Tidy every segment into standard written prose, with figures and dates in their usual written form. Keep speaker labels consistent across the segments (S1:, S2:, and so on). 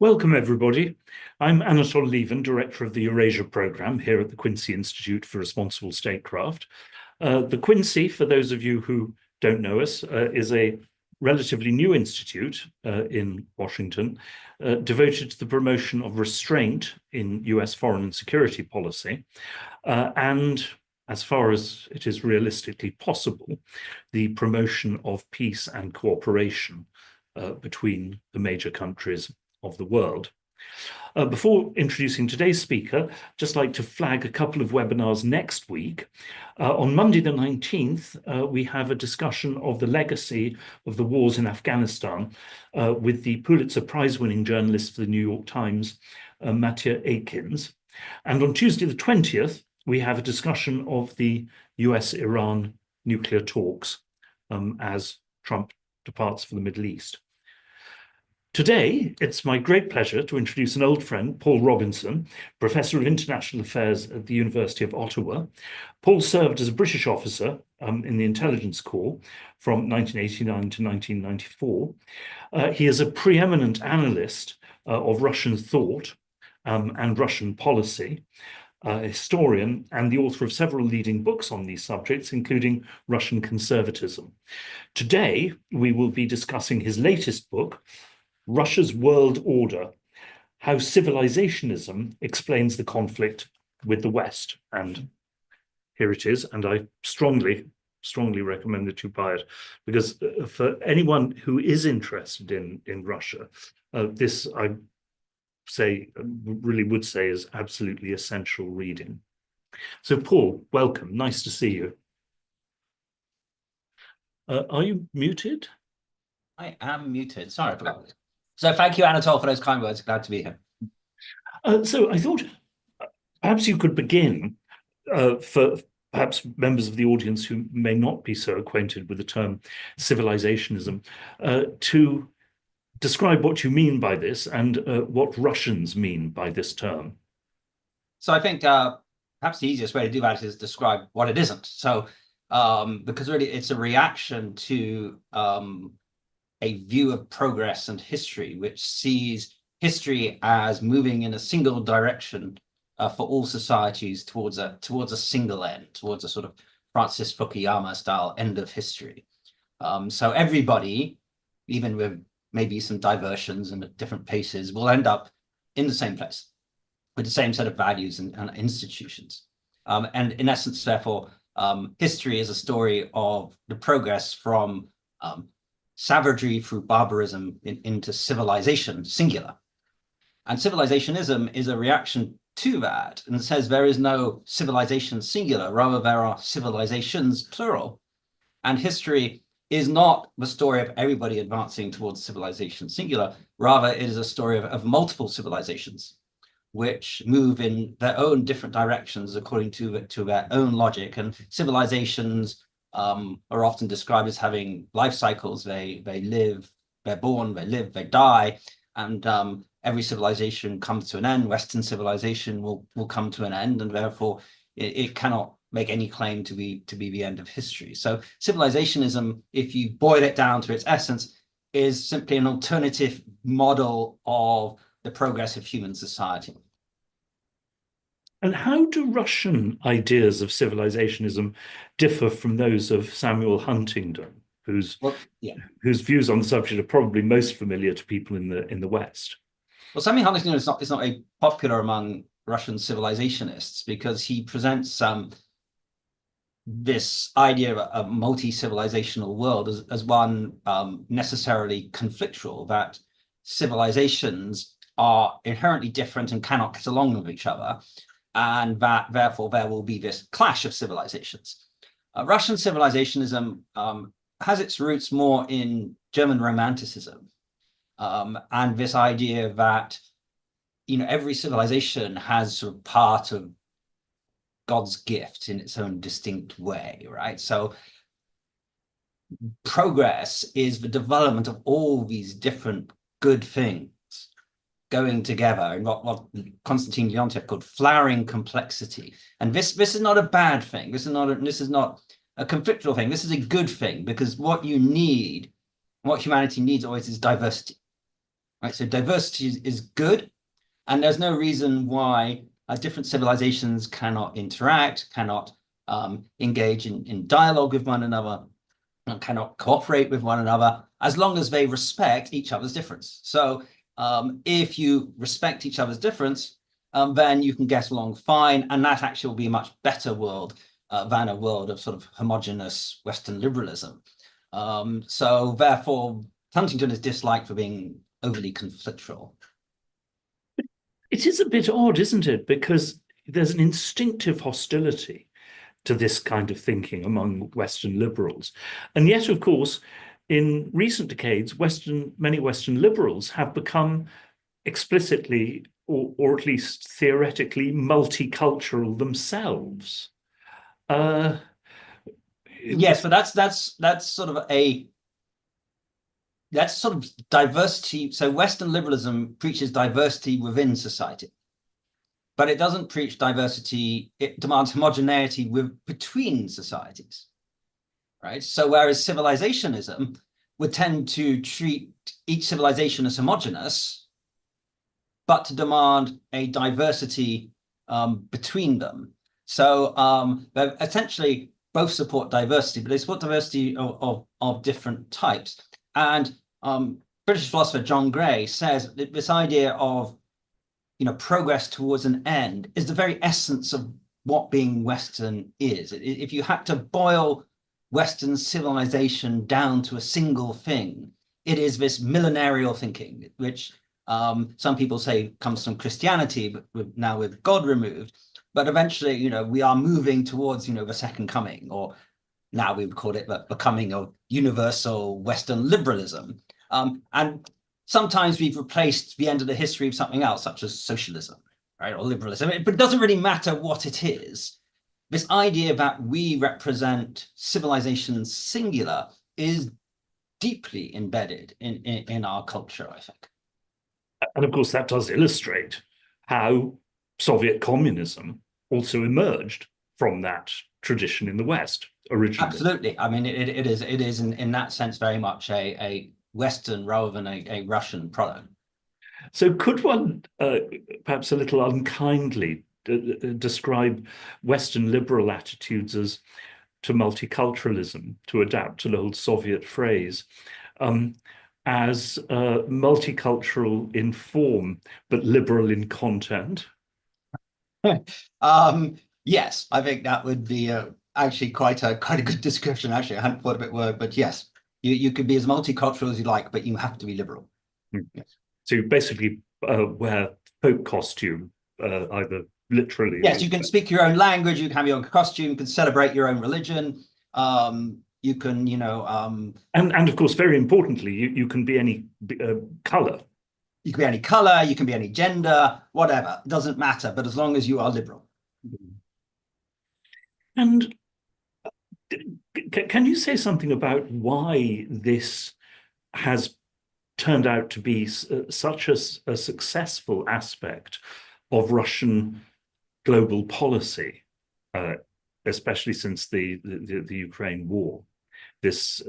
S1: Welcome, everybody. I'm Anatol Lieven, Director of the Eurasia Programme here at the Quincy Institute for Responsible Statecraft. The Quincy, for those of you who don't know us, is a relatively new institute in Washington, devoted to the promotion of restraint in US foreign and security policy, and as far as it is realistically possible, the promotion of peace and cooperation between the major countries of the world. Before introducing today's speaker, I'd just like to flag a couple of webinars next week. On Monday the 19th, we have a discussion of the legacy of the wars in Afghanistan with the Pulitzer Prize-winning journalist for the New York Times, Mattia Aikins. And on Tuesday the 20th, we have a discussion of the US-Iran nuclear talks as Trump departs for the Middle East. Today, it's my great pleasure to introduce an old friend, Paul Robinson, Professor of International Affairs at the University of Ottawa. Paul served as a British officer in the Intelligence Corps from 1989 to 1994. He is a preeminent analyst of Russian thought and Russian policy, a historian, and the author of several leading books on these subjects, including Russian Conservatism. Today, we will be discussing his latest book, Russia's World Order, How Civilizationism Explains the Conflict with the West. And here it is, and I strongly recommend that you buy it, because for anyone who is interested in Russia, this, I really would say, is absolutely essential reading. So Paul, welcome, nice to see you. Are you muted?
S2: I am muted, sorry for that. So thank you, Anatol, for those kind words. Glad to be here.
S1: So I thought perhaps you could begin, for perhaps members of the audience who may not be so acquainted with the term civilizationism, to describe what you mean by this and what Russians mean by this term.
S2: So I think perhaps the easiest way to do that is describe what it isn't. So because really it's a reaction to a view of progress and history, which sees history as moving in a single direction for all societies towards a single end, towards a sort of Francis Fukuyama style end of history. So everybody, even with maybe some diversions and at different paces, will end up in the same place with the same set of values and institutions. And in essence, therefore, history is a story of the progress from savagery through barbarism into civilization, singular. And civilizationism is a reaction to that, and it says there is no civilization singular, rather there are civilizations plural. And history is not the story of everybody advancing towards civilization singular, rather it is a story of multiple civilizations, which move in their own different directions according to their own logic. And civilizations are often described as having life cycles. They live, they're born, they live, they die, and every civilization comes to an end. Western civilization will come to an end, and therefore it cannot make any claim to be the end of history. So civilizationism, if you boil it down to its essence, is simply an alternative model of the progress of human society.
S1: And how do Russian ideas of civilizationism differ from those of Samuel Huntington, whose views on the subject are probably most familiar to people in the West?
S2: Well, Samuel Huntington is not a popular among Russian civilizationists, because he presents this idea of a multi-civilizational world as one necessarily conflictual, that civilizations are inherently different and cannot get along with each other, and that therefore there will be this clash of civilizations. Russian civilizationism has its roots more in German Romanticism, and this idea that every civilization has sort of part of God's gift in its own distinct way, right? So progress is the development of all these different good things going together, and what Konstantin Leontiev called flowering complexity. And this is not a bad thing. This is not a conflictual thing. This is a good thing, because what you need, what humanity needs always, is diversity. right? So diversity is good, and there's no reason why different civilizations cannot interact, cannot engage in dialogue with one another, and cannot cooperate with one another, as long as they respect each other's difference. So if you respect each other's difference, then you can get along fine, and that actually will be a much better world than a world of sort of homogenous Western liberalism. So therefore, Huntington is disliked for being overly conflictual.
S1: It is a bit odd, isn't it? Because there's an instinctive hostility to this kind of thinking among Western liberals. And yet, of course, in recent decades, many Western liberals have become explicitly, or at least theoretically, multicultural themselves.
S2: Yes, but that's sort of diversity. So Western liberalism preaches diversity within society, but it doesn't preach diversity. It demands homogeneity between societies, right? So whereas civilizationism would tend to treat each civilization as homogeneous, but to demand a diversity between them. So they're essentially both support diversity, but they support diversity of different types. And British philosopher John Gray says that this idea of progress towards an end is the very essence of what being Western is. If you had to boil Western civilization down to a single thing, it is this millenarial thinking, which some people say comes from Christianity, but now with God removed. But eventually, we are moving towards, the second coming, or now we would call it the coming of universal Western liberalism. And sometimes we've replaced the end of the history of something else, such as socialism, right, or liberalism. But it doesn't really matter what it is. This idea that we represent civilization singular is deeply embedded in our culture, I think.
S1: And of course, that does illustrate how Soviet communism also emerged from that tradition in the West originally.
S2: Absolutely. I mean, it is in that sense very much a Western rather than a Russian product.
S1: So could one perhaps a little unkindly describe Western liberal attitudes to multiculturalism, to adapt an old Soviet phrase, as multicultural in form, but liberal in content?
S2: Yes, I think that would be actually quite a good description. Actually, I hadn't thought of it word, but yes, you could be as multicultural as you like, but you have to be liberal.
S1: Yes. So you basically wear folk costume, either literally.
S2: Yes, you can speak your own language. You can have your own costume. You can celebrate your own religion. You can,
S1: and of course, very importantly, you can be any color.
S2: You can be any color. You can be any gender, whatever. It doesn't matter. But as long as you are liberal.
S1: And can you say something about why this has turned out to be such a successful aspect of Russian global policy, especially since the Ukraine war, this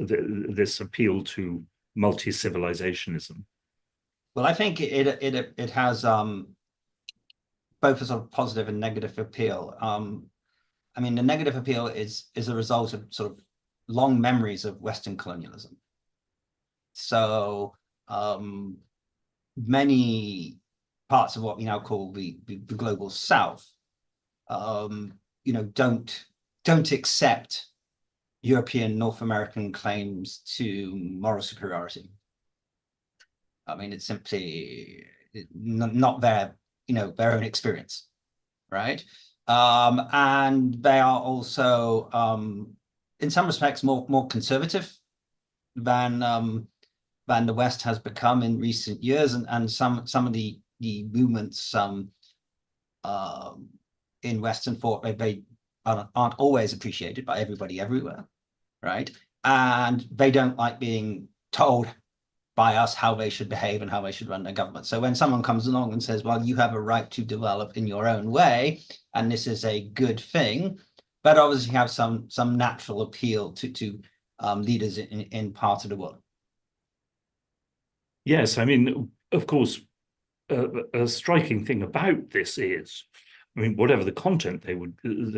S1: appeal to multi-civilizationism?
S2: Well, I think it has both a sort of positive and negative appeal. I mean, the negative appeal is a result of sort of long memories of Western colonialism. So many parts of what we now call the global South, don't accept European, North American claims to moral superiority. I mean, it's simply not their own experience, right? And they are also, in some respects, more conservative than the West has become in recent years, and some of the movements in Western thought they aren't always appreciated by everybody everywhere, right? And they don't like being told by us how they should behave and how they should run their government. So when someone comes along and says, well, you have a right to develop in your own way, and this is a good thing, but obviously have some natural appeal to leaders in part of the world.
S1: Yes, I mean, of course, a striking thing about this is, I mean, whatever the content they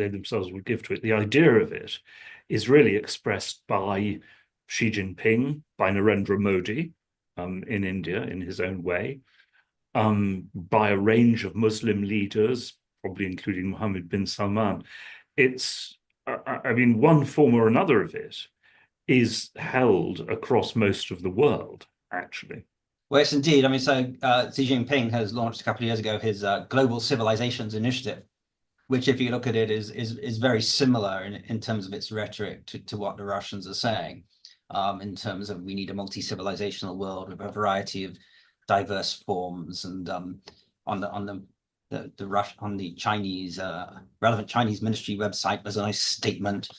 S1: themselves would give to it, the idea of it is really expressed by Xi Jinping, by Narendra Modi in India in his own way, by a range of Muslim leaders, probably including Mohammed bin Salman. It's, I mean, one form or another of it is held across most of the world, actually.
S2: Well, yes, indeed. I mean, so Xi Jinping has launched a couple of years ago his Global Civilizations Initiative, which, if you look at it, is very similar in terms of its rhetoric to what the Russians are saying, in terms of we need a multi-civilizational world with a variety of diverse forms. And on the Chinese relevant Chinese ministry website, there's a nice statement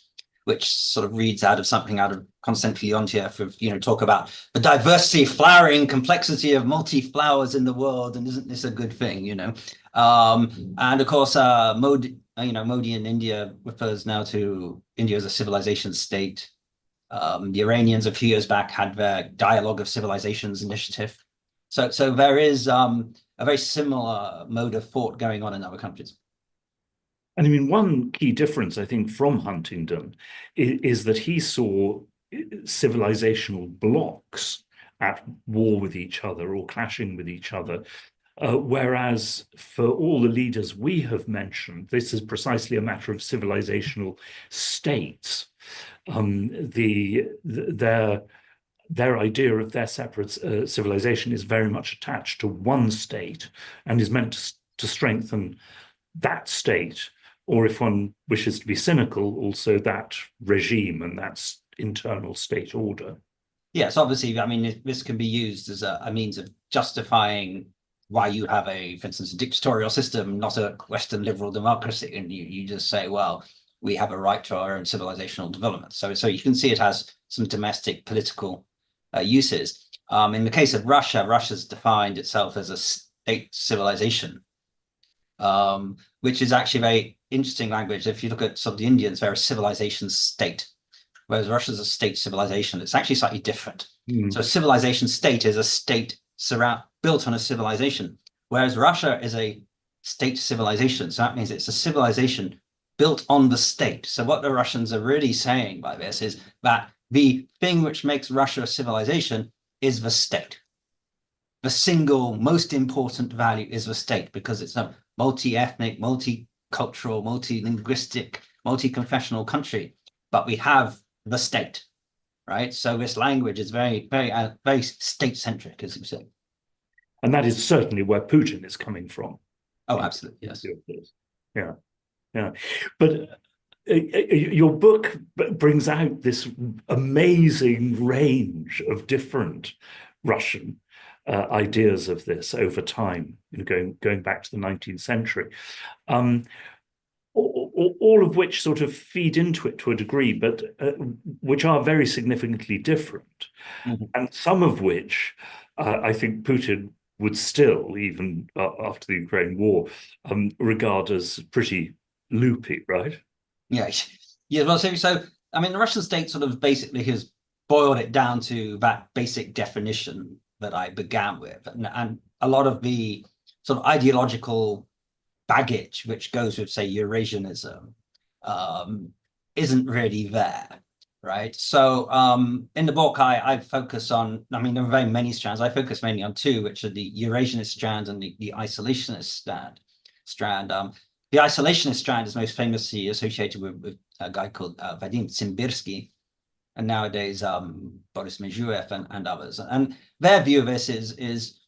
S2: which sort of reads out of something out of Konstantin Leontiev of, talk about the diversity, flowering, complexity of multi-flowers in the world, and isn't this a good thing, And of course, Modi in India refers now to India as a civilization state. The Iranians a few years back had their Dialogue of Civilizations initiative. So there is a very similar mode of thought going on in other countries.
S1: And I mean, one key difference, I think, from Huntington is that he saw civilizational blocks at war with each other or clashing with each other. Whereas for all the leaders we have mentioned, this is precisely a matter of civilizational states. Their idea of their separate civilization is very much attached to one state and is meant to strengthen that state, or if one wishes to be cynical, also that regime and that internal state order.
S2: Yes, obviously, I mean, this can be used as a means of justifying why you have for instance, a dictatorial system, not a Western liberal democracy. And you just say, well, we have a right to our own civilizational development. So you can see it has some domestic political uses. In the case of Russia, Russia's defined itself as a state civilization, which is actually very interesting language. If you look at sort of the Indians, they're a civilization state, whereas Russia's a state civilization. It's actually slightly different. So a civilization state is a state built on a civilization, whereas Russia is a state civilization. So that means it's a civilization built on the state. So what the Russians are really saying by this is that the thing which makes Russia a civilization is the state. The single most important value is the state, because it's a multi-ethnic, multicultural, multi-linguistic, multi-confessional country, but we have the state, right? So this language is very, very, very state-centric, as you say.
S1: And that is certainly where Putin is coming from.
S2: Oh, absolutely, yes.
S1: Yeah. But your book brings out this amazing range of different Russian ideas of this over time, going back to the 19th century, all of which sort of feed into it to a degree, but which are very significantly different, and some of which I think Putin would still, even after the Ukraine war, regard as pretty loopy, right?
S2: Yeah. Well, so I mean, the Russian state sort of basically has boiled it down to that basic definition that I began with, and a lot of the sort of ideological baggage which goes with, say, Eurasianism, isn't really there, right? So in the book, I focus on, I mean, there are very many strands. I focus mainly on two, which are the Eurasianist strand and the isolationist strand. The isolationist strand is most famously associated with a guy called Vadim Tsimbirsky, and nowadays Boris Meziuev and others. And their view of this is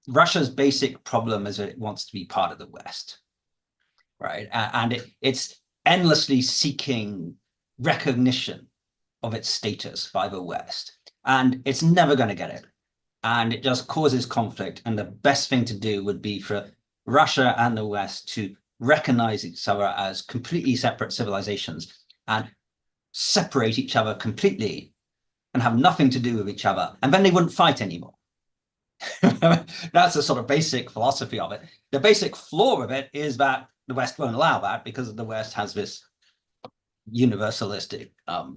S2: Russia's basic problem is that it wants to be part of the West, right? And it's endlessly seeking recognition of its status by the West, and it's never going to get it. And it just causes conflict. And the best thing to do would be for Russia and the West to recognize each other as completely separate civilizations and separate each other completely and have nothing to do with each other. And then they wouldn't fight anymore. That's the sort of basic philosophy of it. The basic flaw of it is that the West won't allow that, because the West has this universalistic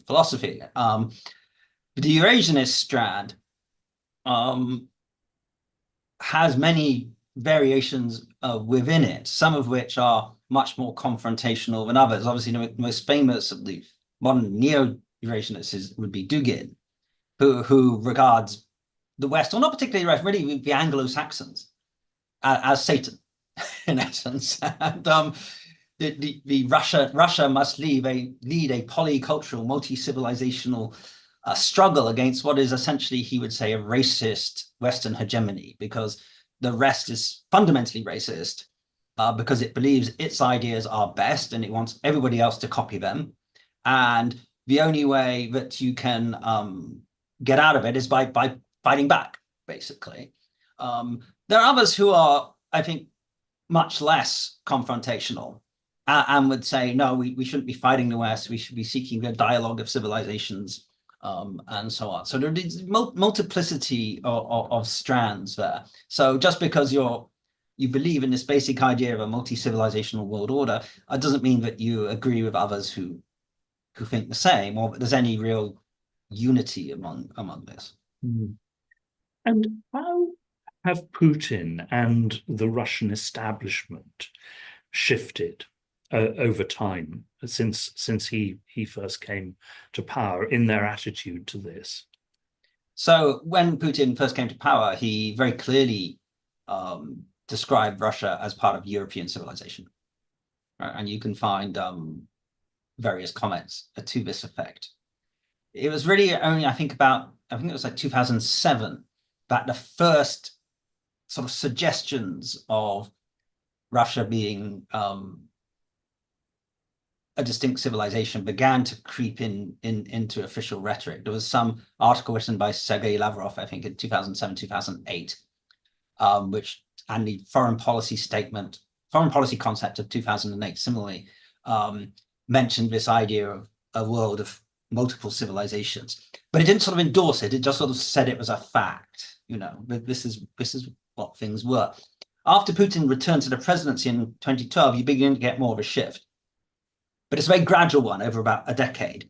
S2: philosophy. The Eurasianist strand has many variations within it, some of which are much more confrontational than others. Obviously, the most famous of the modern neo-Eurasianists would be Dugin, who regards the West, or not particularly the West, really the Anglo-Saxons, as Satan, in essence. And the Russia must lead a polycultural, multi-civilizational struggle against what is essentially, he would say, a racist Western hegemony, because the rest is fundamentally racist, because it believes its ideas are best and it wants everybody else to copy them. And the only way that you can get out of it is by fighting back, basically. There are others who are, I think, much less confrontational, and would say, no, we shouldn't be fighting the West. We should be seeking the dialogue of civilizations, and so on. So there is multiplicity of strands there. So just because you believe in this basic idea of a multi-civilizational world order, doesn't mean that you agree with others who think the same, or that there's any real unity among this.
S1: Mm. And how have Putin and the Russian establishment shifted over time since he first came to power in their attitude to this?
S2: So when Putin first came to power, he very clearly described Russia as part of European civilization, right? And you can find various comments to this effect. It was really only, I think it was like 2007, that the first sort of suggestions of Russia being a distinct civilization began to creep into official rhetoric. There was some article written by Sergei Lavrov, I think in 2007, 2008, and the foreign policy concept of 2008 similarly mentioned this idea of a world of multiple civilizations, but it didn't sort of endorse it. It just sort of said it was a fact, that this is what things were. After Putin returned to the presidency in 2012, you begin to get more of a shift. But it's a very gradual one over about a decade.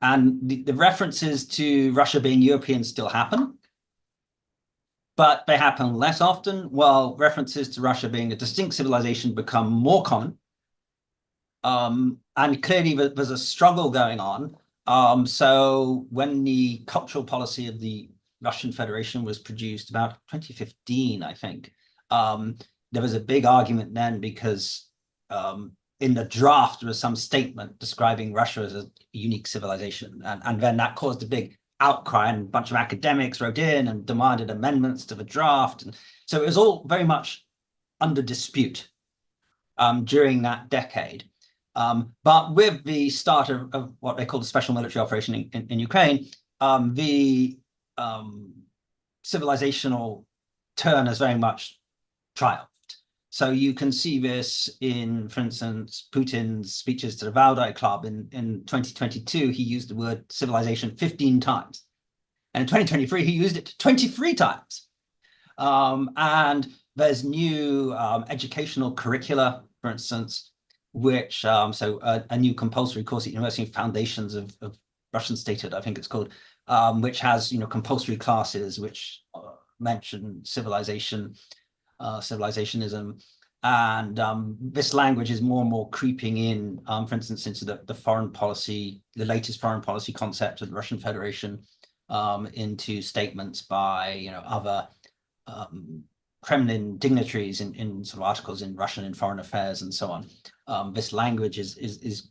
S2: And the references to Russia being European still happen, but they happen less often, while references to Russia being a distinct civilization become more common. And clearly there's a struggle going on. So when the cultural policy of the Russian Federation was produced about 2015, I think, there was a big argument then because in the draft there was some statement describing Russia as a unique civilization, and then that caused a big outcry, and a bunch of academics wrote in and demanded amendments to the draft, and so it was all very much under dispute during that decade. But with the start of what they call the special military operation in Ukraine, the civilizational turn has very much triumphed. So you can see this in, for instance, Putin's speeches to the Valdai Club in 2022. He used the word civilization 15 times. And in 2023, he used it 23 times. And there's new educational curricula, for instance, which, a new compulsory course at University Foundations of Russian Statehood, I think it's called, which has, compulsory classes which mention civilizationism, and this language is more and more creeping in, for instance, into the foreign policy, the latest foreign policy concept of the Russian Federation, into statements by other Kremlin dignitaries in sort of articles in Russian and Foreign Affairs and so on. This language has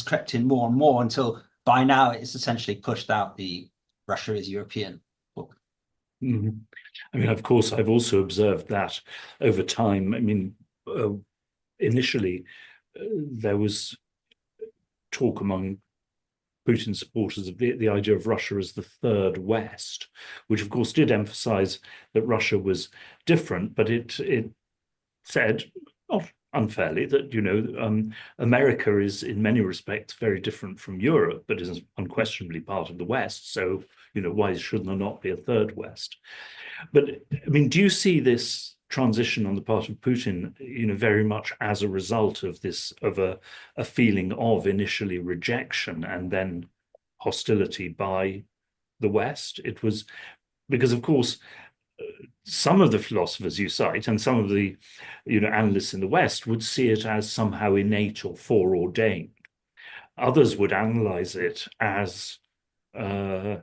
S2: crept in more and more until by now it's essentially pushed out the Russia is European book.
S1: Mm-hmm. I mean, of course, I've also observed that over time. I mean, initially, there was talk among Putin supporters of the idea of Russia as the third West, which of course did emphasize that Russia was different, but it said, not unfairly, that America is in many respects very different from Europe, but is unquestionably part of the West. So why should there not be a third West? But I mean, do you see this transition on the part of Putin, very much as a result of this, of a feeling of initially rejection and then hostility by the West? It was because of course, some of the philosophers you cite and some of the analysts in the West would see it as somehow innate or foreordained. Others would analyze it as a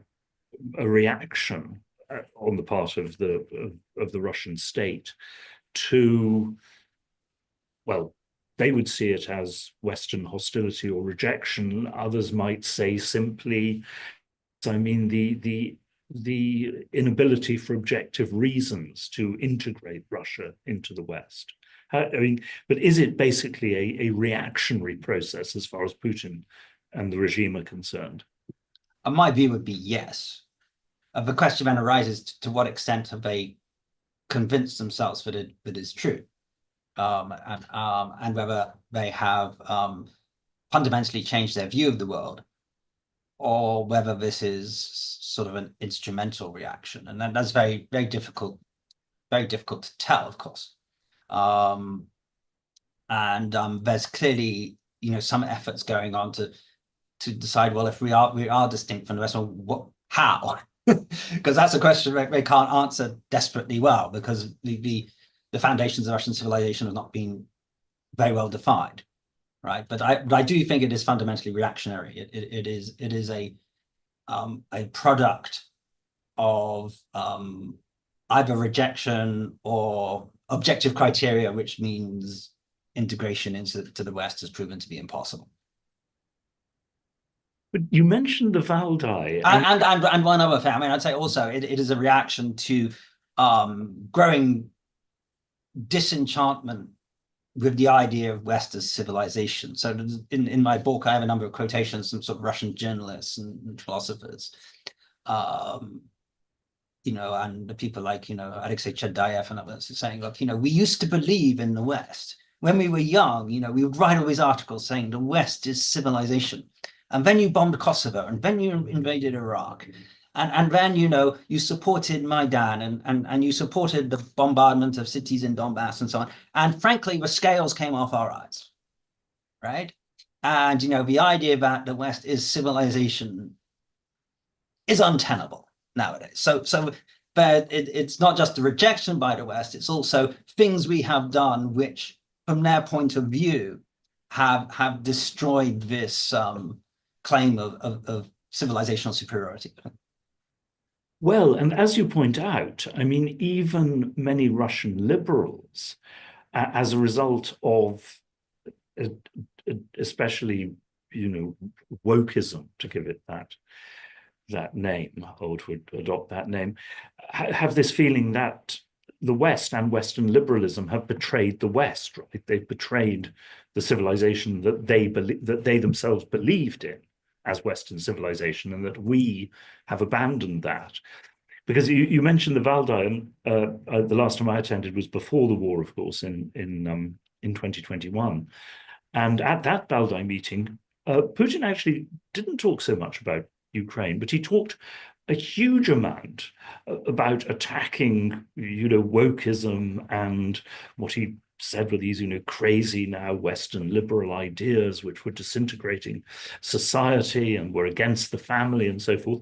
S1: reaction on the part of the Russian state to, well, they would see it as Western hostility or rejection. Others might say simply, I mean, the inability for objective reasons to integrate Russia into the West. I mean, but is it basically a reactionary process as far as Putin and the regime are concerned?
S2: My view would be yes. The question then arises to what extent have they convinced themselves that it is true, and whether they have fundamentally changed their view of the world, or whether this is sort of an instrumental reaction, and that's very, very difficult to tell, of course. There's clearly, some efforts going on to decide, well, if we are distinct from the rest, well, how? Because that's a question they can't answer desperately well, because the foundations of Russian civilization have not been very well defined, right? But I do think it is fundamentally reactionary. It is a product of either rejection or objective criteria, which means integration into the West has proven to be impossible.
S1: But you mentioned the Valdai.
S2: And one other thing, I mean, I'd say also it is a reaction to growing disenchantment with the idea of West as civilization. So in my book, I have a number of quotations from sort of Russian journalists and philosophers, and the people like, Alexei Chadayev and others are saying, look, we used to believe in the West. When we were young, we would write all these articles saying the West is civilization. And then you bombed Kosovo, and then you invaded Iraq. And then, you supported Maidan, and you supported the bombardment of cities in Donbass and so on. And frankly, the scales came off our eyes, right? And, the idea that the West is civilization is untenable nowadays. But it's not just a rejection by the West, it's also things we have done which, from their point of view, have destroyed this claim of civilizational superiority.
S1: Well, and as you point out, I mean, even many Russian liberals, as a result of especially, wokeism, to give it that name, or to adopt that name, have this feeling that the West and Western liberalism have betrayed the West, right? They've betrayed the civilization that they themselves believed in as Western civilization, and that we have abandoned that. Because you mentioned the Valdai, and the last time I attended was before the war, of course, in 2021. And at that Valdai meeting, Putin actually didn't talk so much about Ukraine, but he talked a huge amount about attacking, wokeism and what he said were these, crazy now Western liberal ideas which were disintegrating society and were against the family and so forth.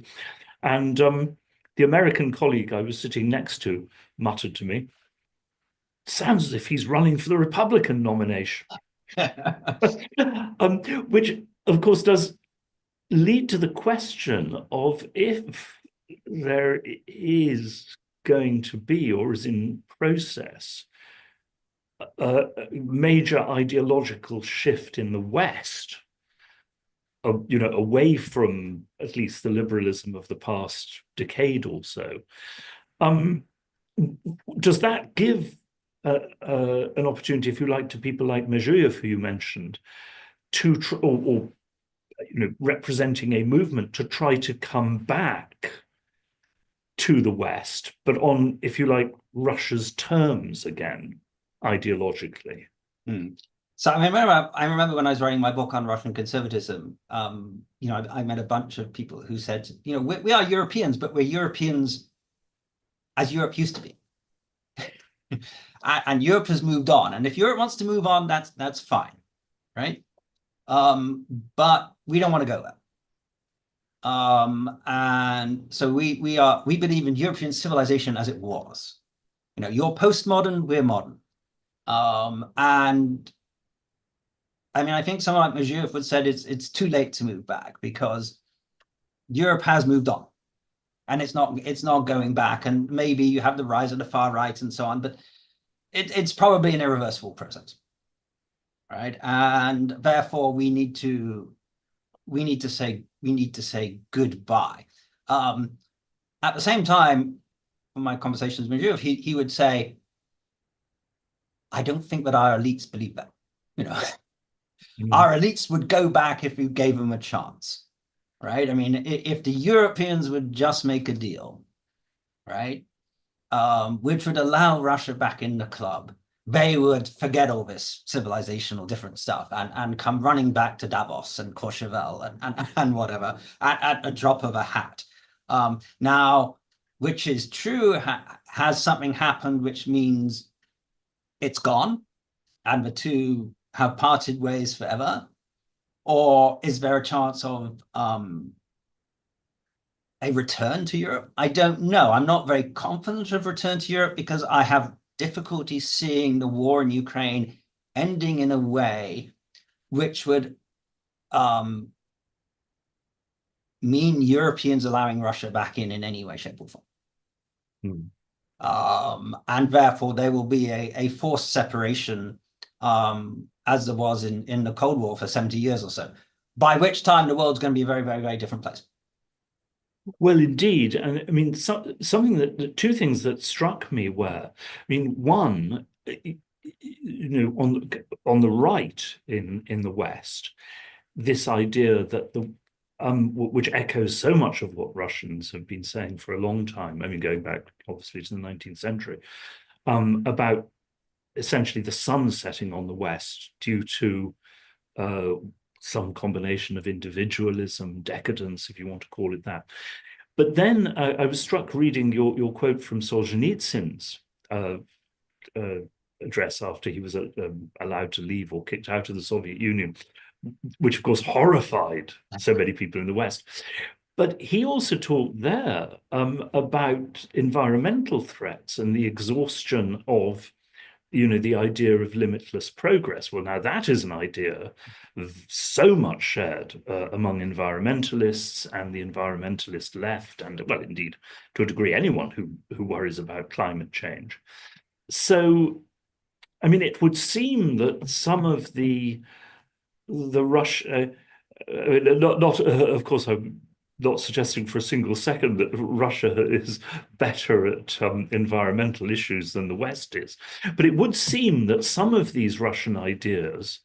S1: And the American colleague I was sitting next to muttered to me, sounds as if he's running for the Republican nomination. Which, of course, does lead to the question of if there is going to be, or is in process, a major ideological shift in the West, away from at least the liberalism of the past decade or so. Does that give an opportunity, if you like, to people like Medvedev, who you mentioned, or representing a movement to try to come back to the West, but on, if you like, Russia's terms again, ideologically?
S2: So I remember when I was writing my book on Russian conservatism, I met a bunch of people who said, we are Europeans, but we're Europeans as Europe used to be. And Europe has moved on. And if Europe wants to move on, that's fine, right? But we don't want to go there. And so we believe in European civilization as it was. You know, you're postmodern, we're modern. And I mean, I think someone like Majeur would said it's too late to move back because Europe has moved on, and it's not going back. And maybe you have the rise of the far right and so on, but it's probably an irreversible process, right? And therefore, we need to say goodbye. At the same time, in my conversations with Majeur, he would say, I don't think that our elites believe that. You know, our elites would go back if you gave them a chance, right? I mean, if the Europeans would just make a deal, right, which would allow Russia back in the club, they would forget all this civilizational different stuff and come running back to Davos and Courchevel and whatever at a drop of a hat. Now, which is true, has something happened which means it's gone and the two have parted ways forever? Or is there a chance of a return to Europe? I don't know. I'm not very confident of return to Europe because I have difficulty seeing the war in Ukraine ending in a way which would mean Europeans allowing Russia back in any way, shape, or form. And therefore, there will be a forced separation, as there was in the Cold War for 70 years or so, by which time the world's going to be a very, very, very different place.
S1: Well, indeed. And I mean, the two things that struck me were, I mean, one, on the right in the West, this idea that which echoes so much of what Russians have been saying for a long time, I mean, going back obviously to the 19th century, about essentially the sun setting on the West due to some combination of individualism, decadence, if you want to call it that. But then I was struck reading your quote from Solzhenitsyn's address after he was allowed to leave or kicked out of the Soviet Union, which of course horrified so many people in the West. But he also talked there about environmental threats and the exhaustion of, the idea of limitless progress. Well, now that is an idea so much shared among environmentalists and the environmentalist left, and, well, indeed, to a degree, anyone who worries about climate change. So, I mean, it would seem that some of the Russia, of course, I'm not suggesting for a single second that Russia is better at environmental issues than the West is, but it would seem that some of these Russian ideas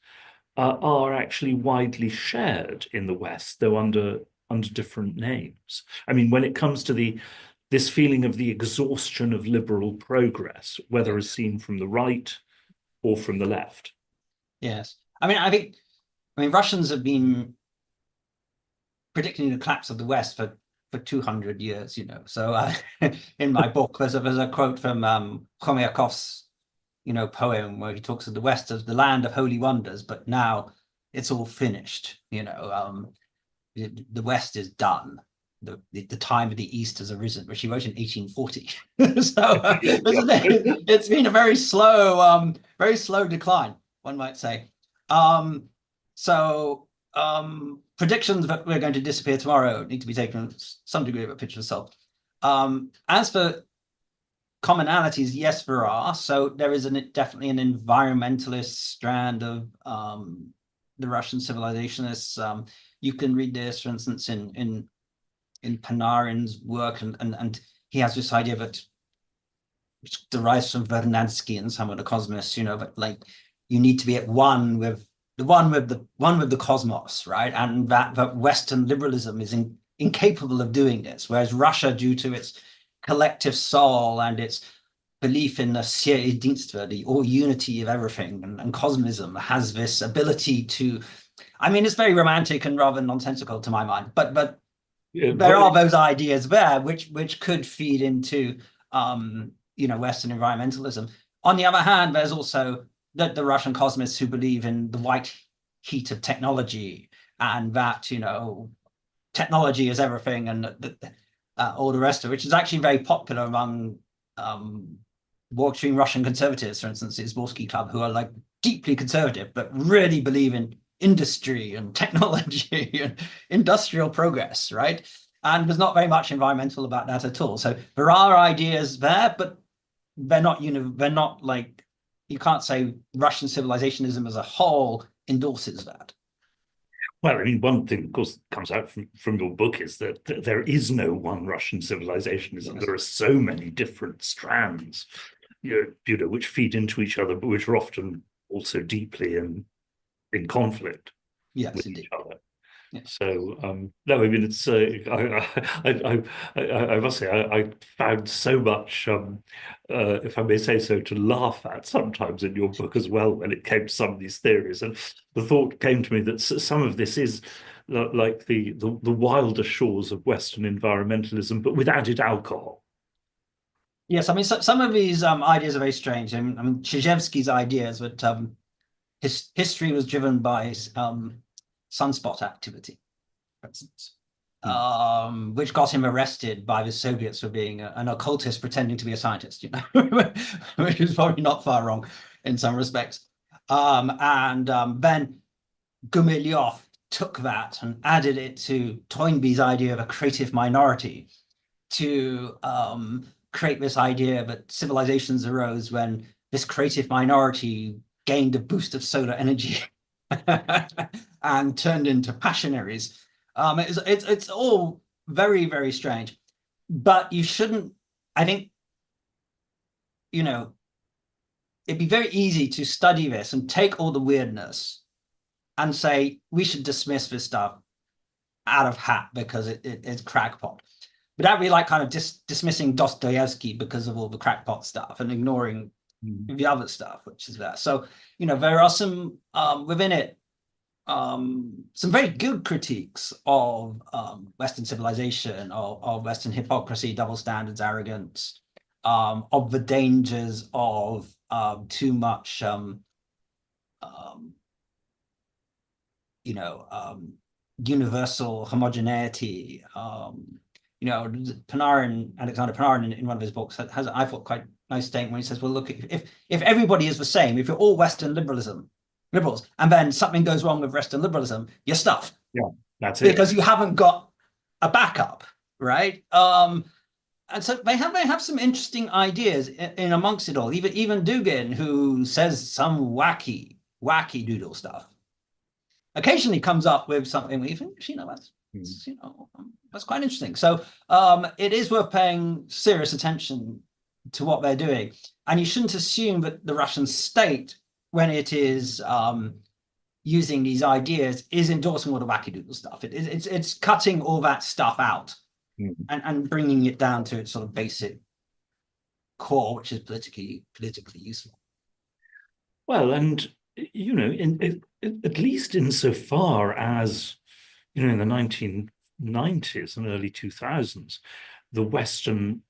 S1: are actually widely shared in the West, though under different names. I mean, when it comes to this feeling of the exhaustion of liberal progress, whether as seen from the right or from the left.
S2: Yes. I mean, Russians have been predicting the collapse of the West for 200 years, So in my book, there's a quote from Khomyakov's, poem where he talks of the West as the land of holy wonders, but now it's all finished. The West is done. The time of the East has arisen, which he wrote in 1840. So it's been a very slow decline, one might say. Predictions that we're going to disappear tomorrow need to be taken with some degree of a pinch of salt. As for commonalities, yes, there are. So there is definitely an environmentalist strand of the Russian civilizationists. You can read this, for instance, in Panarin's work, and he has this idea that which derives from Vernadsky and some of the cosmos, but like you need to be at one with the cosmos, right? And that Western liberalism is incapable of doing this, whereas Russia, due to its collective soul and its belief in the Jedinstvo, the all unity of everything, and cosmism, has this ability to. I mean, it's very romantic and rather nonsensical to my mind, but there are those ideas there which could feed into Western environmentalism. On the other hand, there's also the Russian cosmists who believe in the white heat of technology, and that technology is everything, and all the rest of it, which is actually very popular among watching Russian conservatives, for instance, the Izborsky Club, who are like deeply conservative, but really believe in industry and technology and industrial progress, right? And there's not very much environmental about that at all. So there are ideas there, but they're not like, you can't say Russian civilizationism as a whole endorses that.
S1: Well, I mean, one thing, of course, that comes out from your book is that there is no one Russian civilizationism.
S2: Yes.
S1: There are so many different strands, which feed into each other, but which are often also deeply in conflict with
S2: Indeed.
S1: each other.
S2: Yeah.
S1: So no, I mean, it's I must say I found so much, if I may say so, to laugh at sometimes in your book as well when it came to some of these theories, and the thought came to me that some of this is like the wilder shores of Western environmentalism, but with added alcohol.
S2: Yes, I mean, some of these ideas are very strange. I mean, Chizhevsky's ideas that history was driven by sunspot activity, for instance, which got him arrested by the Soviets for being an occultist pretending to be a scientist, which is probably not far wrong in some respects. And then Gumilyov took that and added it to Toynbee's idea of a creative minority to create this idea that civilizations arose when this creative minority gained a boost of solar energy and turned into passionaries. It's all very, very strange. But you shouldn't, I think, it'd be very easy to study this and take all the weirdness and say, we should dismiss this stuff out of hat because it's crackpot. But that'd be like kind of dismissing Dostoevsky because of all the crackpot stuff and ignoring the other stuff, which is there. So, there are some within it, some very good critiques of Western civilization, of Western hypocrisy, double standards, arrogance, of the dangers of too much, universal homogeneity. Alexander Panarin in one of his books has I thought quite nice statement when he says, well, look, if everybody is the same, if you're all Western liberals, and then something goes wrong with Western liberalism, you're stuffed.
S1: Yeah, that's it.
S2: Because you haven't got a backup, right? And so they have some interesting ideas in amongst it all. Even Dugin, who says some wacky doodle stuff, occasionally comes up with something we think, that's quite interesting. So it is worth paying serious attention to what they're doing. And you shouldn't assume that the Russian state, when it is using these ideas, is endorsing all the wackadoodle stuff. It's cutting all that stuff out and bringing it down to its sort of basic core, which is politically useful.
S1: Well, and at least insofar as in the 1990s and early 2000s, the Western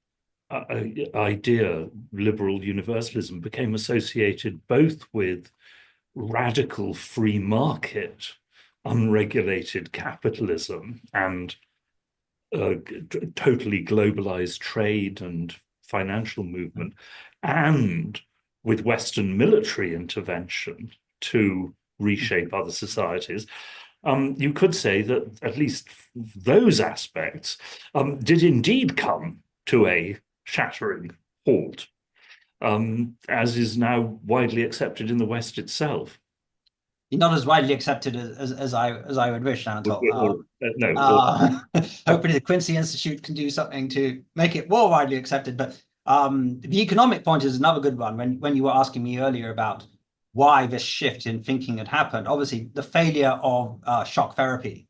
S1: idea, liberal universalism, became associated both with radical free market, unregulated capitalism, and totally globalized trade and financial movement, and with Western military intervention to reshape other societies. You could say that at least those aspects did indeed come to a shattering halt, as is now widely accepted in the West itself.
S2: Not as widely accepted as I would wish, Anatol. Hopefully the Quincy Institute can do something to make it more widely accepted. But the economic point is another good one. When you were asking me earlier about why this shift in thinking had happened, obviously the failure of shock therapy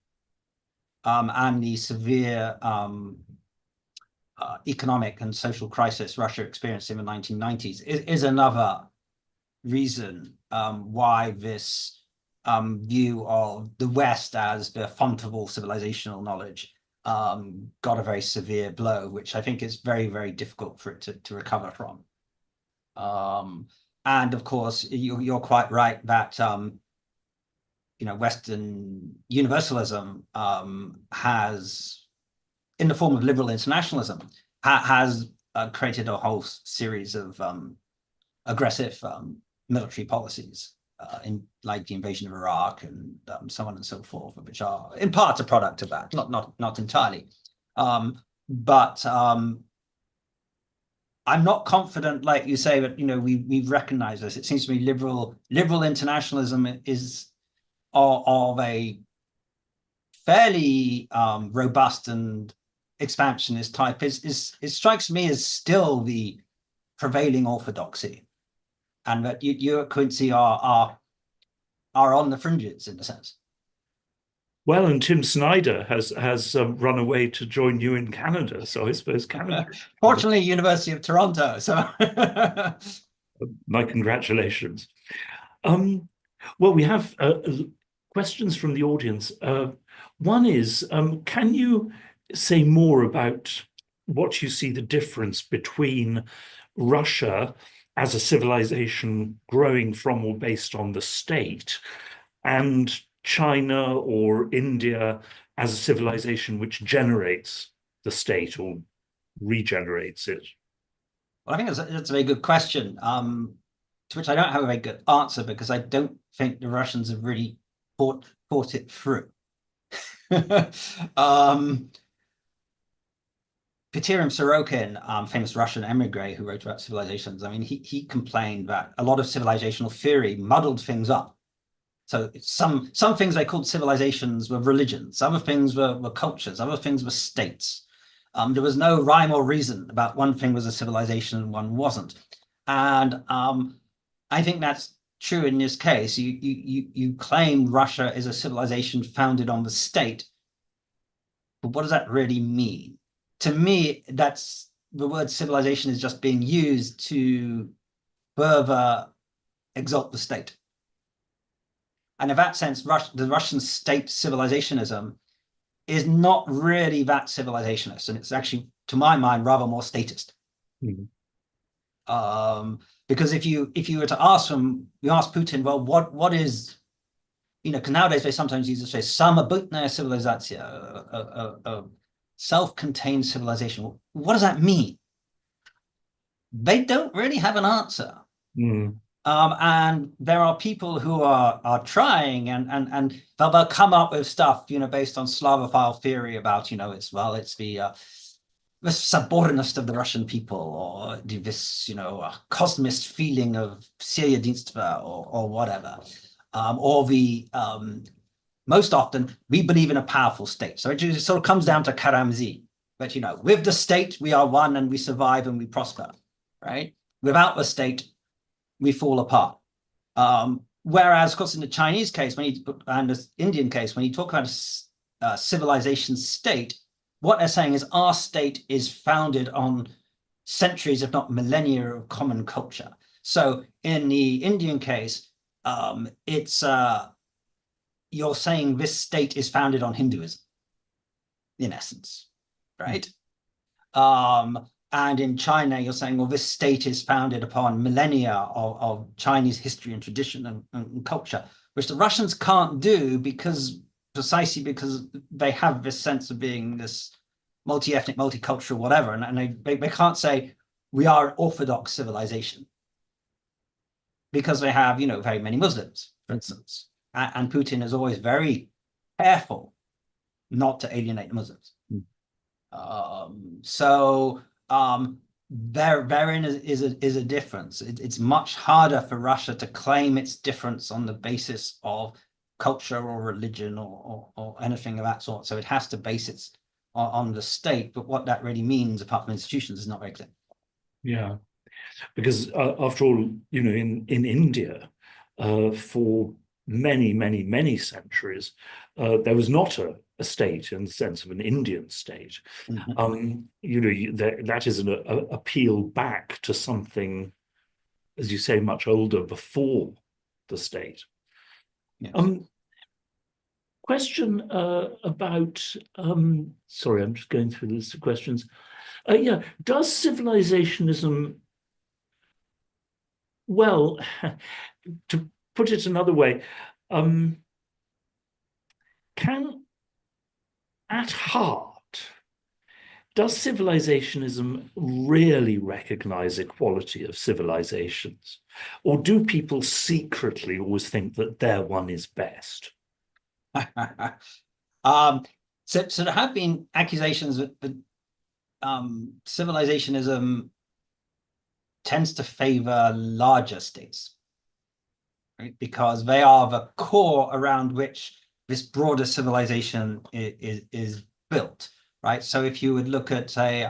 S2: and the severe economic and social crisis Russia experienced in the 1990s is another reason why this view of the West as the font of all civilizational knowledge got a very severe blow, which I think is very, very difficult for it to recover from. And of course, you're quite right that Western universalism has, in the form of liberal internationalism, has created a whole series of aggressive military policies, like the invasion of Iraq and so on and so forth, which are in part a product of that, not entirely. But I'm not confident, like you say, that we've recognized this. It seems to me liberal internationalism is of a fairly robust and expansionist type. It strikes me as still the prevailing orthodoxy, and that you at Quincy are on the fringes in a sense.
S1: Well, and Tim Snyder has run away to join you in Canada, so I suppose Canada.
S2: Fortunately, University of Toronto. So,
S1: my congratulations. Well, we have questions from the audience. One is, can you say more about what you see the difference between Russia as a civilization growing from or based on the state, and China or India as a civilization which generates the state or regenerates it?
S2: Well, I think that's a very good question, to which I don't have a very good answer, because I don't think the Russians have really thought it through. Peterim Sorokin, famous Russian emigre who wrote about civilizations, I mean, he complained that a lot of civilizational theory muddled things up. So some things they called civilizations were religions, other things were cultures, other things were states. There was no rhyme or reason about one thing was a civilization and one wasn't. And I think that's true in this case. You claim Russia is a civilization founded on the state, but what does that really mean? To me, that's the word civilization is just being used to further exalt the state. And in that sense, the Russian state civilizationism is not really that civilizationist, and it's actually, to my mind, rather more statist. Mm-hmm. Because if you were to ask Putin, well, what is, because nowadays they sometimes use the phrase samobutная civilizacja, a self-contained civilization. What does that mean? They don't really have an answer. Mm. And there are people who are trying, and they'll come up with stuff, based on Slavophile theory about, it's the subordinate of the Russian people, or this, cosmist feeling of Syriadinstva or whatever, or the most often we believe in a powerful state. So it just sort of comes down to Karamzin, but with the state we are one and we survive and we prosper, right? Without the state, we fall apart. Whereas, of course, in the Chinese case, and the Indian case, when you talk about a civilization state, what they're saying is our state is founded on centuries, if not millennia, of common culture. So in the Indian case, it's you're saying this state is founded on Hinduism, in essence, right? And in China, you're saying, well, this state is founded upon millennia of Chinese history and tradition and culture, which the Russians can't do precisely because they have this sense of being this multi-ethnic, multicultural, whatever, and they can't say we are an orthodox civilization because they have, very many Muslims, for instance. And Putin is always very careful not to alienate the Muslims. Therein is a difference. It's much harder for Russia to claim its difference on the basis of culture or religion or anything of that sort. So it has to base it on the state. But what that really means, apart from institutions, is not very clear. Yeah,
S1: because after all, in India, for many centuries, there was not a state in the sense of an Indian state. Mm-hmm. That is an appeal back to something, as you say, much older, before the state. Yes. Question about, sorry, I'm just going through the list of questions. Does civilizationism, well, to put it another way, At heart, does civilizationism really recognize equality of civilizations? Or do people secretly always think that their one is best?
S2: So there have been accusations that civilizationism tends to favor larger states, right? Because they are the core around which this broader civilization is built, right? So if you would look at, say,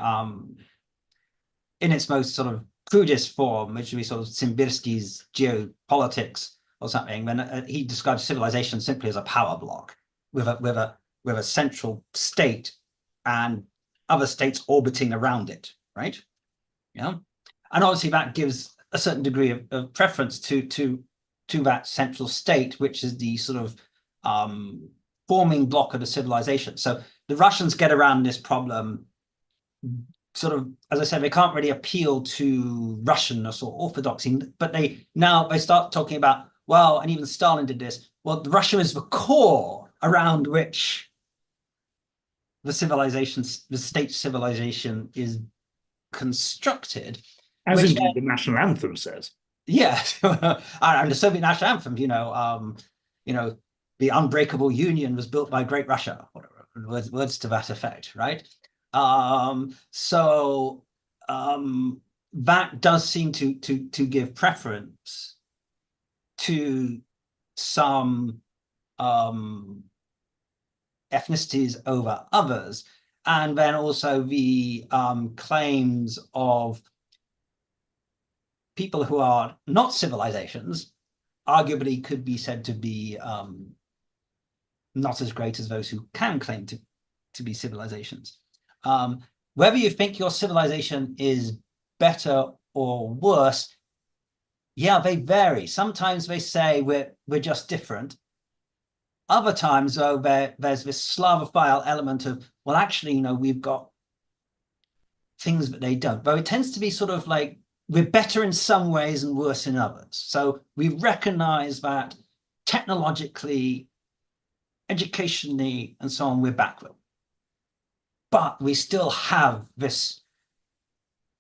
S2: in its most sort of crudest form, which would be sort of Simbirsky's geopolitics or something, then he describes civilization simply as a power block with a central state and other states orbiting around it, right? Yeah, and obviously that gives a certain degree of preference to that central state, which is the sort of forming block of the civilization. So the Russians get around this problem sort of, as I said, they can't really appeal to Russian or sort of orthodoxy, but they start talking about, well, and even Stalin did this, well, Russia is the core around which the state civilization is constructed.
S1: As indeed the national anthem says.
S2: Yeah, and the Soviet national anthem, the unbreakable union was built by Great Russia, whatever, words to that effect, right? So that does seem to give preference to some ethnicities over others, and then also the claims of people who are not civilizations arguably could be said to be not as great as those who can claim to be civilizations. Whether you think your civilization is better or worse, yeah, they vary. Sometimes they say we're just different. Other times, though, there's this Slavophile element of, well, actually, we've got things that they don't. But it tends to be sort of like we're better in some ways and worse in others. So we recognize that technologically, educationally, and so on, we're backward. But we still have this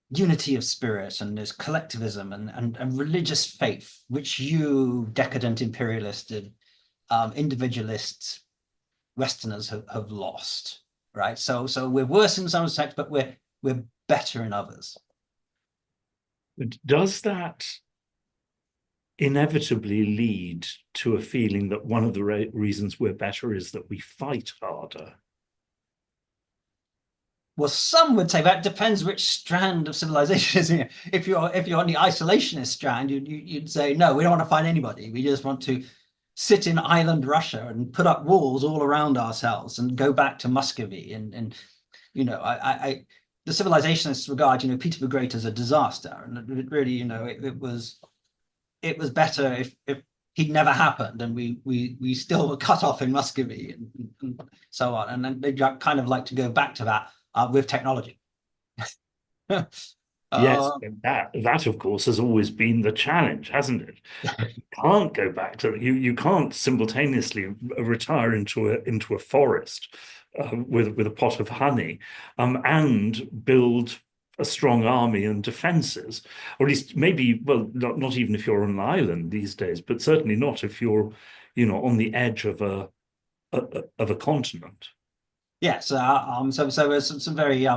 S2: unity of spirit and this collectivism and religious faith, which you decadent imperialists and individualists, Westerners have lost, right? So we're worse in some respects, but we're better in others.
S1: Does that inevitably lead to a feeling that one of the reasons we're better is that we fight harder?
S2: Well, some would say that depends which strand of civilization is in. If you're on the isolationist strand, you'd say, no, we don't want to fight anybody. We just want to sit in island Russia and put up walls all around ourselves and go back to Muscovy. And the civilizationists regard, Peter the Great as a disaster. And it really, it was better if he'd never happened and we still were cut off in Muscovy and so on. And then they kind of like to go back to that with technology.
S1: Yes, that of course has always been the challenge, hasn't it? You can't go back to you can't simultaneously retire into a forest with a pot of honey and build a strong army and defenses, or at least maybe, well, not even if you're on an island these days, but certainly not if you're on the edge of a continent.
S2: Yes, so there's some very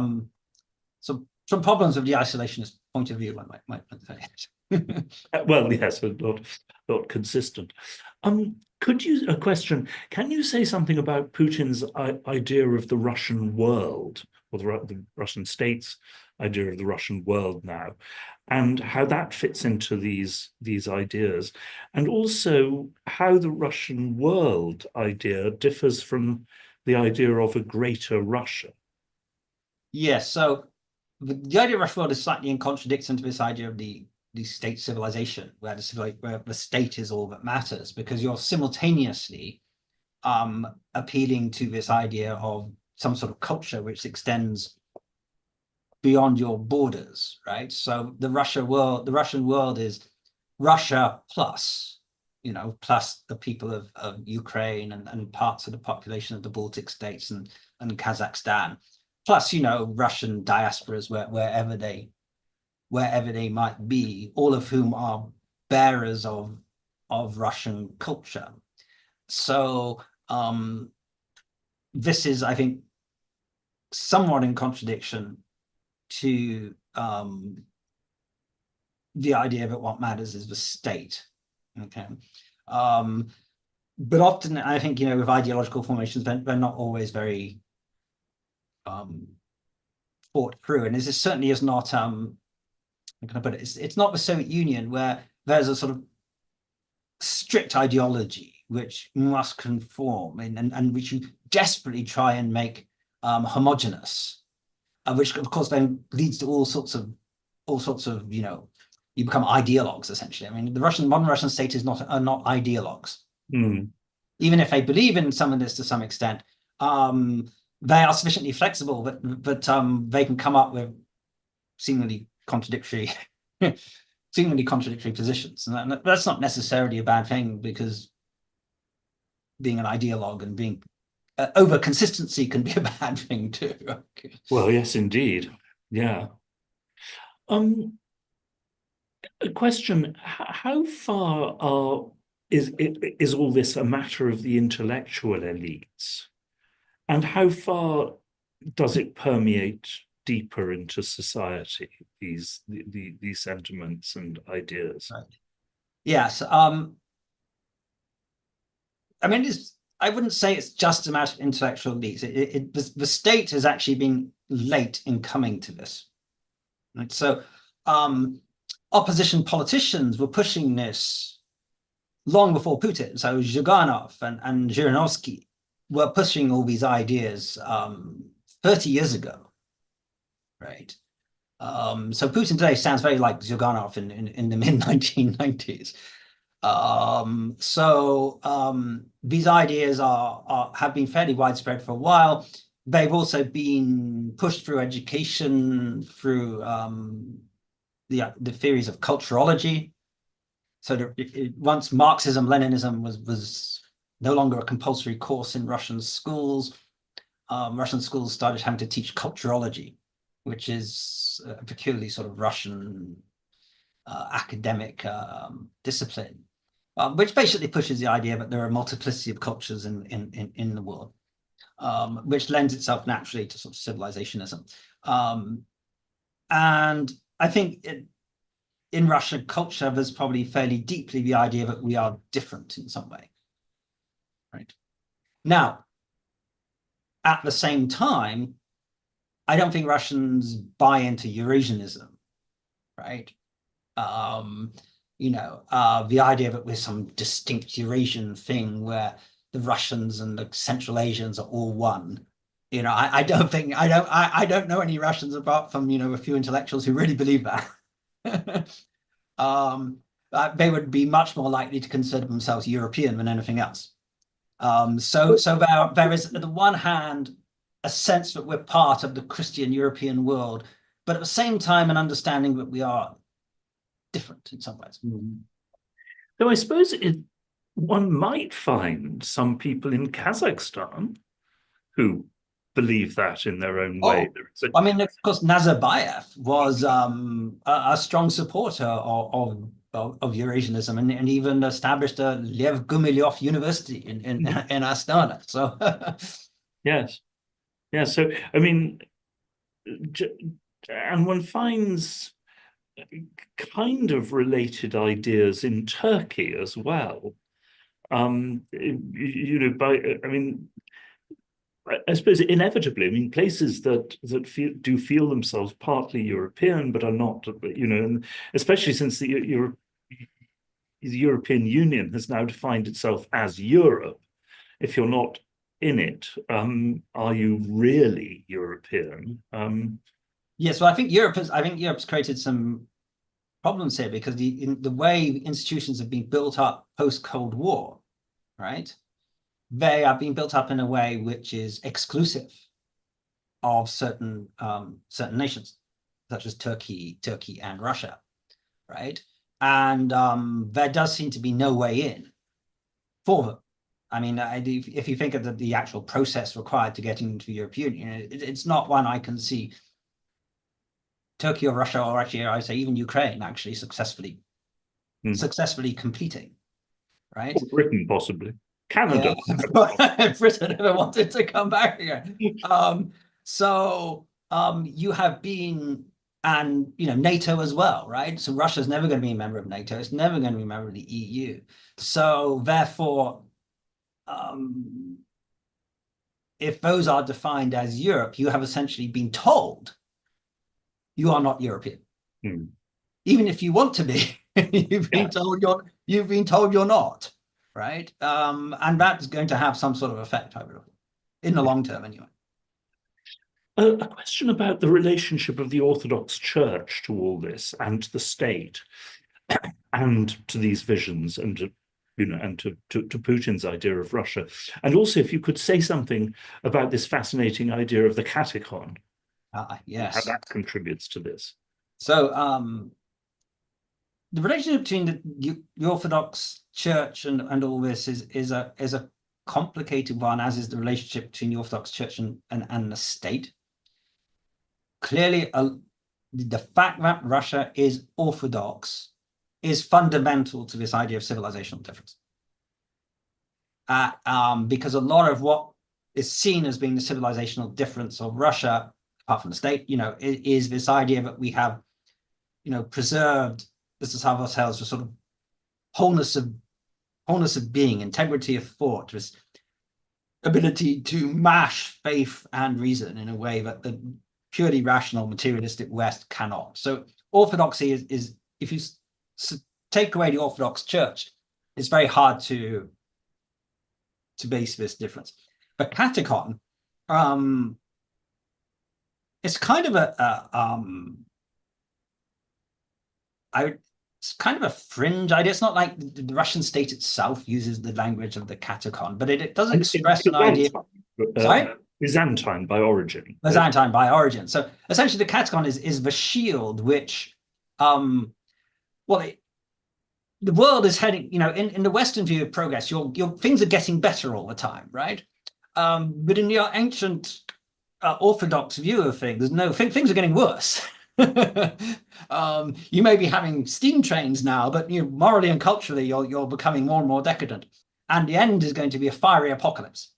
S2: some problems with the isolationist point of view, one might say.
S1: Well, yes, not consistent. A question, can you say something about Putin's idea of the Russian world, or the Russian state's idea of the Russian world now, and how that fits into these ideas, and also how the Russian world idea differs from the idea of a greater Russia?
S2: Yes, so the idea of Russian world is slightly in contradiction to this idea of the state civilization, where the state is all that matters, because you're simultaneously appealing to this idea of some sort of culture which extends beyond your borders, right? So the Russian world is Russia plus, plus the people of Ukraine and parts of the population of the Baltic states and Kazakhstan, plus, Russian diasporas wherever they might be, all of whom are bearers of Russian culture. So this is, I think, somewhat in contradiction to the idea that what matters is the state. Okay. But often I think, with ideological formations, they're not always very thought through. And this certainly is not, how can I put it? It's not the Soviet Union, where there's a sort of strict ideology which must conform and which you desperately try and make homogenous, which of course then leads to all sorts of you become ideologues, essentially. I mean, the modern Russian state are not ideologues. Even if they believe in some of this to some extent, they are sufficiently flexible that they can come up with seemingly contradictory positions, and that's not necessarily a bad thing, because being an ideologue and being over consistency can be a bad thing too.
S1: Well, yes, indeed. Yeah. A question: how far is all this a matter of the intellectual elites, and how far does it permeate deeper into society, these sentiments and ideas?
S2: Right. Yes. I mean, I wouldn't say it's just a matter of intellectual elites. The state has actually been late in coming to this. Right? So opposition politicians were pushing this long before Putin. So Zhuganov and Zhirinovsky were pushing all these ideas 30 years ago, right? So Putin today sounds very like Zhuganov in the mid-1990s. These ideas have been fairly widespread for a while. They've also been pushed through education, through the theories of culturology. So once Marxism, Leninism was no longer a compulsory course in Russian schools, Russian schools started having to teach culturology, which is a peculiarly sort of Russian academic discipline, which basically pushes the idea that there are a multiplicity of cultures in the world, which lends itself naturally to sort of civilizationism. And I think in Russian culture, there's probably fairly deeply the idea that we are different in some way, right? Now, at the same time, I don't think Russians buy into Eurasianism, right? The idea that we're some distinct Eurasian thing where the Russians and the Central Asians are all one. I don't know any Russians apart from, a few intellectuals who really believe that. They would be much more likely to consider themselves European than anything else. So there is, on the one hand, a sense that we're part of the Christian European world, but at the same time, an understanding that we are different in some ways.
S1: Though I suppose one might find some people in Kazakhstan who believe that in their own way.
S2: I mean, of course, Nazarbayev was a strong supporter of Eurasianism, and even established a Lev Gumilyov University in Astana. So
S1: yes. So I mean, and one finds kind of related ideas in Turkey as well. I suppose inevitably, places that do feel themselves partly European but are not, and especially since the European Union has now defined itself as Europe. If you're not in it, are you really European?
S2: Yes, well, I think Europe's created some problems here, because the way institutions have been built up post-Cold War, right? They are being built up in a way which is exclusive of certain nations, such as Turkey and Russia, right? And there does seem to be no way in for them. I mean, if you think of the actual process required to get into the European Union, it's not one I can see Turkey or Russia, or actually I say even Ukraine, actually successfully completing, right?
S1: Or Britain, possibly. Canada.
S2: Yeah. If Britain ever wanted to come back again. You have been, and NATO as well, right? So Russia's never going to be a member of NATO. It's never going to be a member of the EU. So therefore, if those are defined as Europe, you have essentially been told you are not European. Even if you want to be, you've been told you're not, right? And that's going to have some sort of effect, I believe, in the long term anyway.
S1: A question about the relationship of the Orthodox Church to all this, and to the state, and to these visions, and to Putin's idea of Russia. And also, if you could say something about this fascinating idea of the catechon.
S2: Yes.
S1: How that contributes to this.
S2: So the relationship between the Orthodox Church and all this is a complicated one, as is the relationship between the Orthodox Church and the state. Clearly, the fact that Russia is Orthodox is fundamental to this idea of civilizational difference. Because a lot of what is seen as being the civilizational difference of Russia, apart from the state, is this idea that we have, preserved the society of ourselves for sort of wholeness of being, integrity of thought, this ability to mash faith and reason in a way that the purely rational materialistic West cannot. So orthodoxy is if you take away the Orthodox Church, it's very hard to base this difference. But catechon, it's kind of it's kind of a fringe idea. It's not like the Russian state itself uses the language of the catechon, but it does express an idea. Sorry?
S1: Byzantine by origin.
S2: Byzantine by origin. So essentially, the catechon is the shield which, the world is heading, in the Western view of progress, your things are getting better all the time, right? But in the ancient Orthodox view of things, no, things are getting worse. You may be having steam trains now, but morally and culturally, you're becoming more and more decadent, and the end is going to be a fiery apocalypse.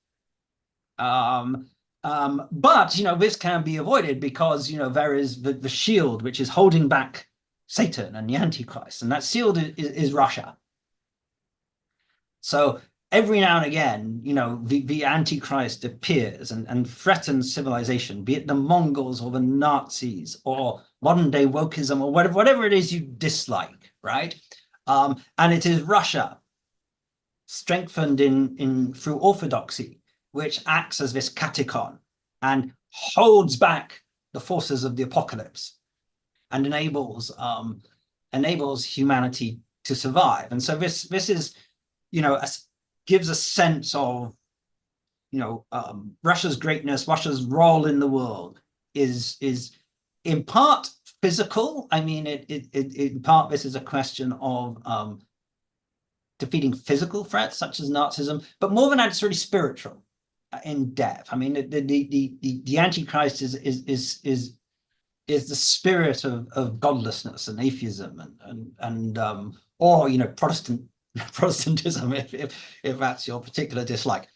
S2: But this can be avoided because there is the shield which is holding back Satan and the Antichrist, and that shield is Russia. So every now and again, the Antichrist appears and threatens civilization, be it the Mongols or the Nazis or modern day wokeism or whatever it is you dislike, right? And it is Russia, strengthened through orthodoxy, which acts as this catechon and holds back the forces of the apocalypse and enables humanity to survive. And so this is, gives a sense of, Russia's greatness, Russia's role in the world is in part physical. I mean, in part this is a question of defeating physical threats such as Nazism, but more than that, it's really spiritual in depth. I mean, the Antichrist is the spirit of godlessness and atheism or Protestantism, if that's your particular dislike.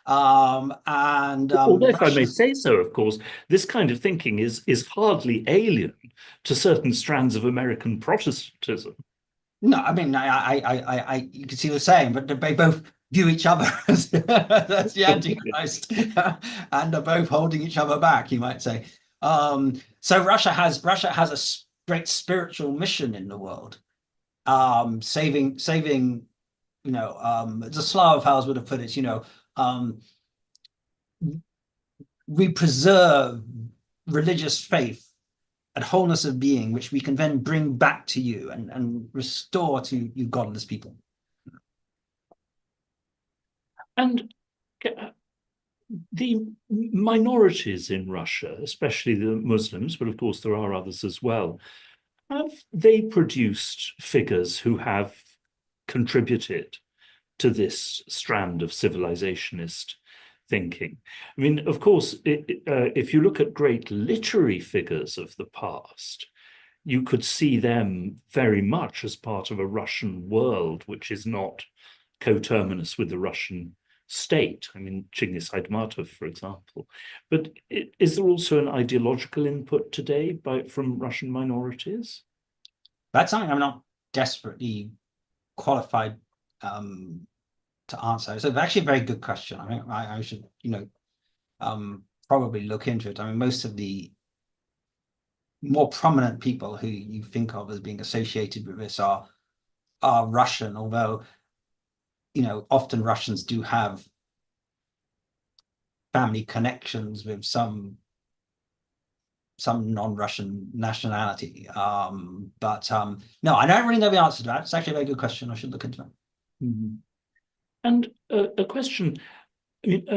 S1: Although, if I may say so, of course, this kind of thinking is hardly alien to certain strands of American Protestantism.
S2: No, I mean, I you can see what I'm saying, but they both view each other as the Antichrist, and are both holding each other back, you might say. So Russia has a great spiritual mission in the world, saving. The Slav powers would have put it. We preserve religious faith and wholeness of being, which we can then bring back to you and restore to you godless people.
S1: And the minorities in Russia, especially the Muslims, but of course there are others as well, have they produced figures who have contributed to this strand of civilizationist thinking? I mean, of course, if you look at great literary figures of the past, you could see them very much as part of a Russian world, which is not coterminous with the Russian state. I mean, Chinggis Aitmatov, for example. But is there also an ideological input today from Russian minorities?
S2: That's something I'm not desperately qualified to answer. It's actually a very good question. I mean, I should, probably look into it. I mean, most of the more prominent people who you think of as being associated with this are Russian, although, often Russians do have family connections with some non-Russian nationality. No, I don't really know the answer to that. It's actually a very good question. I should look into it.
S1: Mm-hmm. And a question, I mean,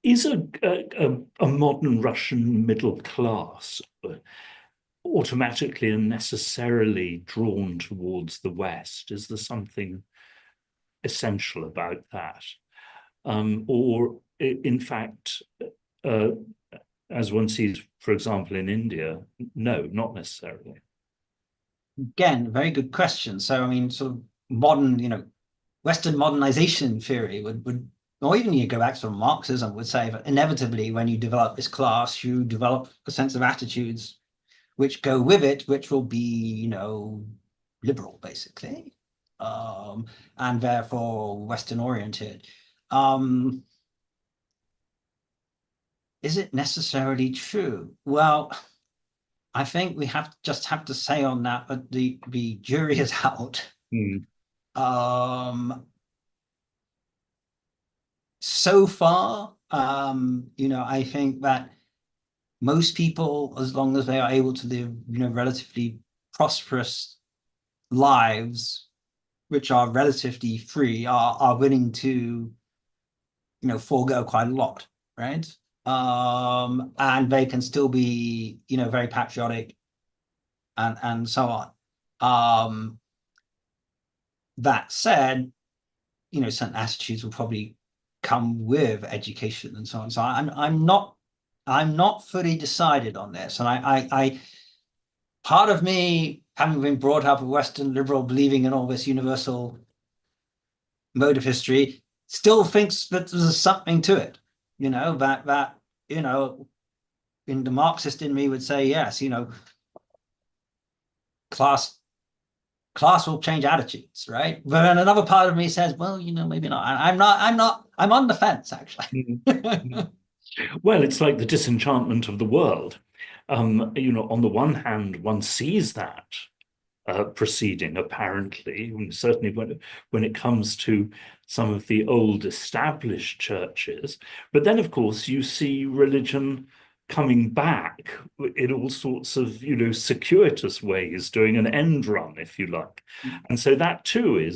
S1: is a modern Russian middle class automatically and necessarily drawn towards the West? Is there something essential about that? Or in fact, as one sees, for example, in India, no, not necessarily.
S2: Again, very good question. So, I mean, sort of modern, Western modernization theory would, or even you go back to Marxism, would say that inevitably when you develop this class, you develop a sense of attitudes which go with it, which will be, liberal, basically, and therefore Western oriented. Is it necessarily true? Well, I think we just have to say on that that the jury is out.
S1: Mm.
S2: So far, I think that most people, as long as they are able to live, relatively prosperous lives, which are relatively free, are willing to, forego quite a lot, right? And they can still be, very patriotic and so on. That said, certain attitudes will probably come with education and so on. So I'm not fully decided on this. And I part of me, having been brought up a Western liberal, believing in all this universal mode of history, still thinks that there's something to it. That in the Marxist in me would say, yes, class will change attitudes, right? But then another part of me says, well, maybe not. I'm on the fence, actually.
S1: Well, it's like the disenchantment of the world. On the one hand, one sees that proceeding apparently, certainly when it comes to some of the old established churches. But then, of course, you see religion coming back in all sorts of, circuitous ways, doing an end run, if you like. And so that too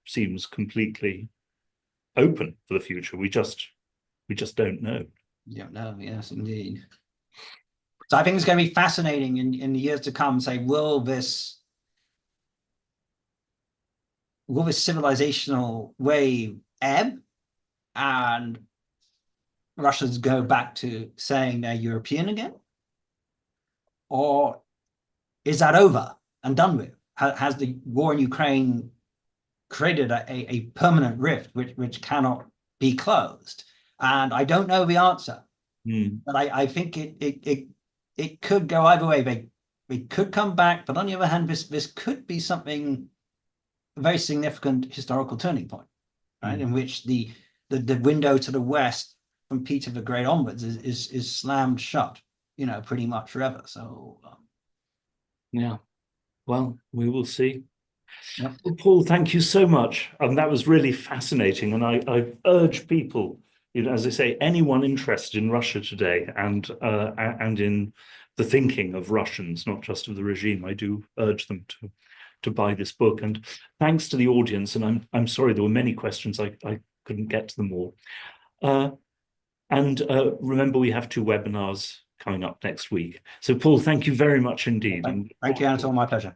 S1: seems completely open for the future. We just don't know.
S2: You don't know, yes, indeed. So I think it's going to be fascinating in the years to come. Say, will this civilizational wave ebb, and Russians go back to saying they're European again, or is that over and done with? Has the war in Ukraine created a permanent rift which cannot be closed? And I don't know the answer, but I think it could go either way. They could come back, but on the other hand, this could be something, a very significant historical turning point, right? In which the window to the West from Peter the Great onwards is slammed shut, pretty much forever. So
S1: yeah, well, we will see.
S2: Yep.
S1: Well, Paul, thank you so much. That was really fascinating, and I urge people, as I say, anyone interested in Russia today and in the thinking of Russians, not just of the regime, I do urge them to buy this book. And thanks to the audience, and I'm sorry there were many questions, I couldn't get to them all. And remember, we have 2 webinars coming up next week. So, Paul, thank you very much indeed.
S2: Thank you, Anatol. My pleasure.